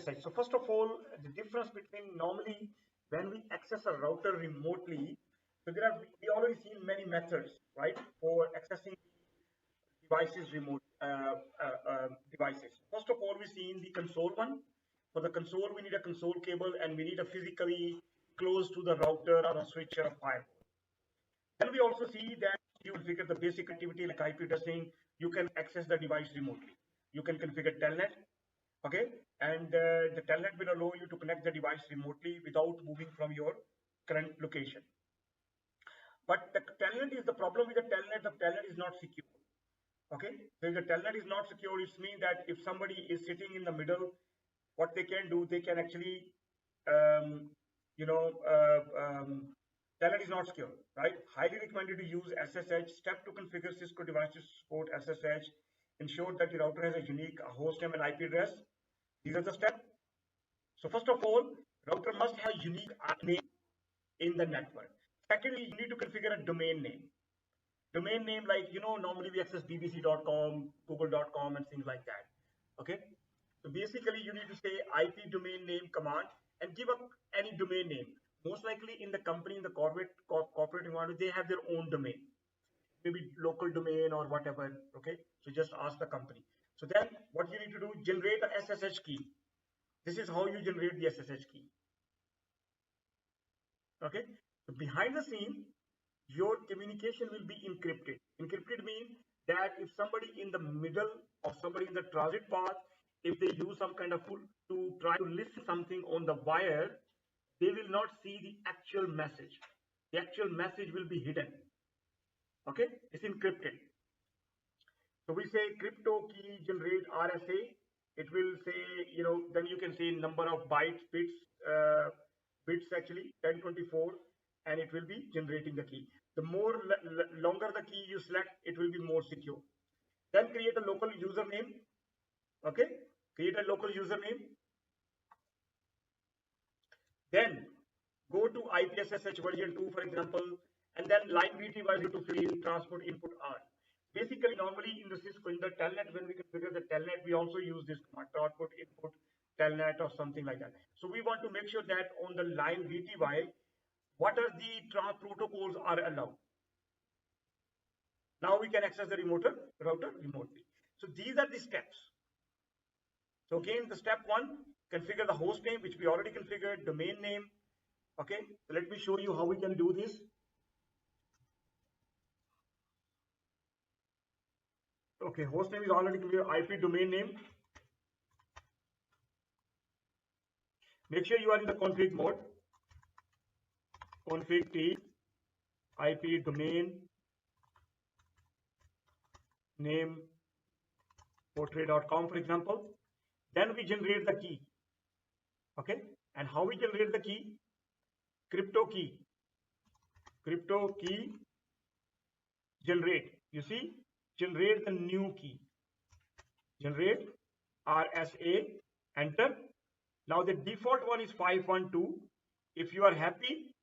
SSH. So first of all, the difference between normally when we access a router remotely, so we already seen many methods, right, for accessing devices remote devices. First of all, we seen the console one. For the console, we need a console cable and we need a physically close to the router or a switch or a firewall. Then we also see that you configure the basic activity like IP addressing. You can access the device remotely. You can configure telnet, okay, and the telnet will allow you to connect the device remotely without moving from your current location. But the telnet is the problem with the telnet. The telnet is not secure. Okay, so if the telnet is not secure, it means that if somebody is sitting in the middle, what they can do, they can actually, you know, telnet is not secure, right? Highly recommended to use SSH. Step to configure Cisco devices to support SSH. Ensure that the router has a unique host name and IP address. These are the steps. So first of all, router must have a unique name in the network. Secondly, you need to configure a domain name. Domain name, like, normally we access bbc.com, google.com and things like that. Okay, so basically you need to say IP domain name command and give up any domain name. Most likely in the company, in the corporate environment, they have their own domain, maybe local domain or whatever. Okay, so just ask the company. So then what you need to do, generate a SSH key. This is how you generate the SSH key. Okay, so behind the scene, your communication will be encrypted. Encrypted means that if somebody in the middle or somebody in the transit path, if they use some kind of tool to try to listen something on the wire, they will not see the actual message. The actual message will be hidden. Okay, it's encrypted. So we say crypto key generate RSA. It will say, then you can say number of bits actually 1024, and it will be generating the key. The more longer the key you select, it will be more secure. Then create a local username. Okay, create a local username. Then go to IPSSH version 2, for example, and then line VT to fill transport input R. Basically, normally in the Cisco, in the telnet, when we configure the telnet, we also use this command, transport input telnet or something like that. So we want to make sure that on the line VTY, what are the protocols are allowed. Now we can access the router remotely. So these are the steps. So again, the step 1, configure the host name, which we already configured, domain name. Okay, so let me show you how we can do this. Okay, host name is already clear, IP domain name. Make sure you are in the config mode. Config T, IP domain name portrait.com, for example. Then we generate the key. Okay, and how we generate the key? Crypto key generate. You see, generate the new key. Generate RSA, enter. Now the default one is 512. If you are happy,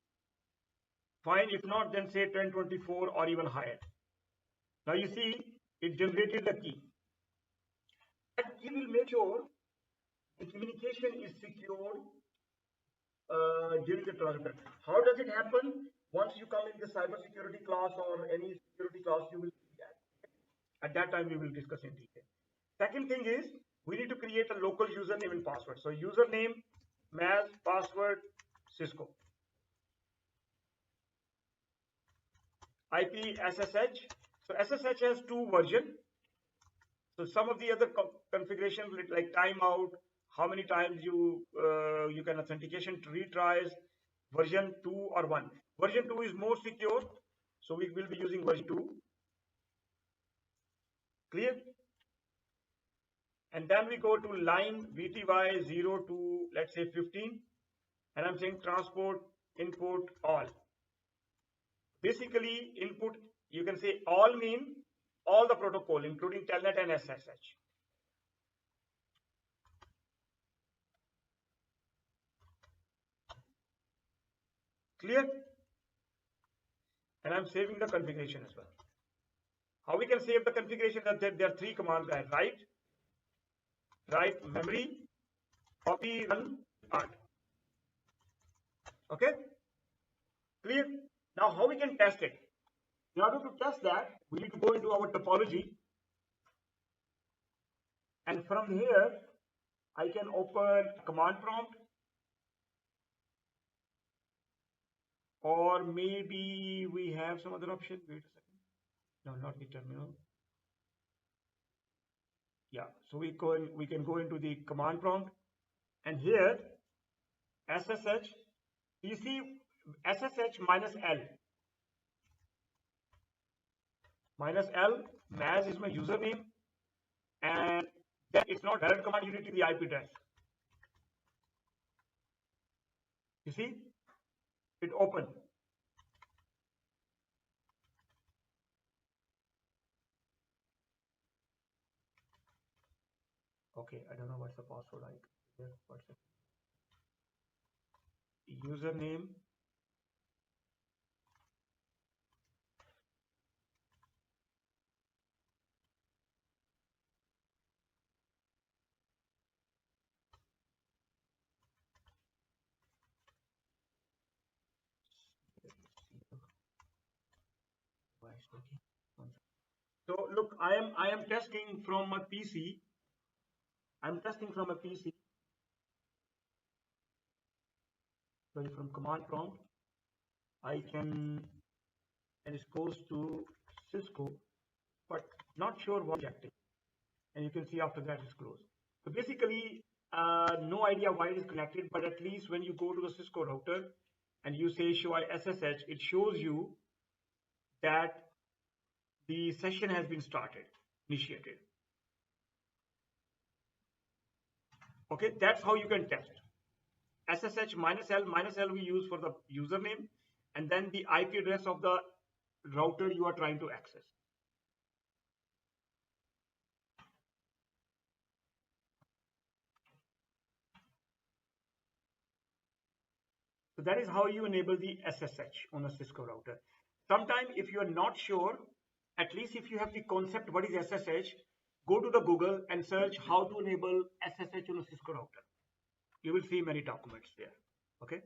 fine. If not, then say 1024 or even higher. Now you see, it generated the key. And you will make sure the communication is secure during the transfer. How does it happen? Once you come in the cybersecurity class or any security class, you will see that. At that time, we will discuss in detail. Second thing is, we need to create a local username and password. So username, Maz, password, Cisco. IP SSH. So SSH has 2 versions. So some of the other configurations like timeout, how many times you can authentication retries, version 2 or 1. Version 2 is more secure, so we will be using version 2. Clear? And then we go to line VTY 0 to, let's say, 15, and I'm saying transport input all. Basically, input, you can say all mean all the protocol, including telnet and SSH. Clear? And I'm saving the configuration as well. How we can save the configuration? That there are 3 commands: write memory, of the run part. Okay, clear? Now how we can test it? In order to test that, we need to go into our topology, and from here I can open command prompt, or maybe we have some other option. Wait a second. No, not the terminal. Yeah, so we can go into the command prompt, and here SSH, you see SSH minus L, Maz is my username, and then it's not direct command, you need to the IP address. You see, it opened. Okay, I don't know what's the password like. What's the username? So look, I am testing from my PC. I'm testing from a PC. So from command prompt, I can, and it's goes to Cisco, but not sure what's active. And you can see after that it's closed. So basically, no idea why it is connected, but at least when you go to the Cisco router and you say show SSH, it shows you that the session has been started, initiated. Okay, that's how you can test. SSH minus L we use for the username, and then the IP address of the router you are trying to access. So that is how you enable the SSH on a Cisco router. Sometimes if you are not sure, at least if you have the concept what is SSH, go to the Google and search how to enable SSH on a Cisco router. You will see many documents there. Okay.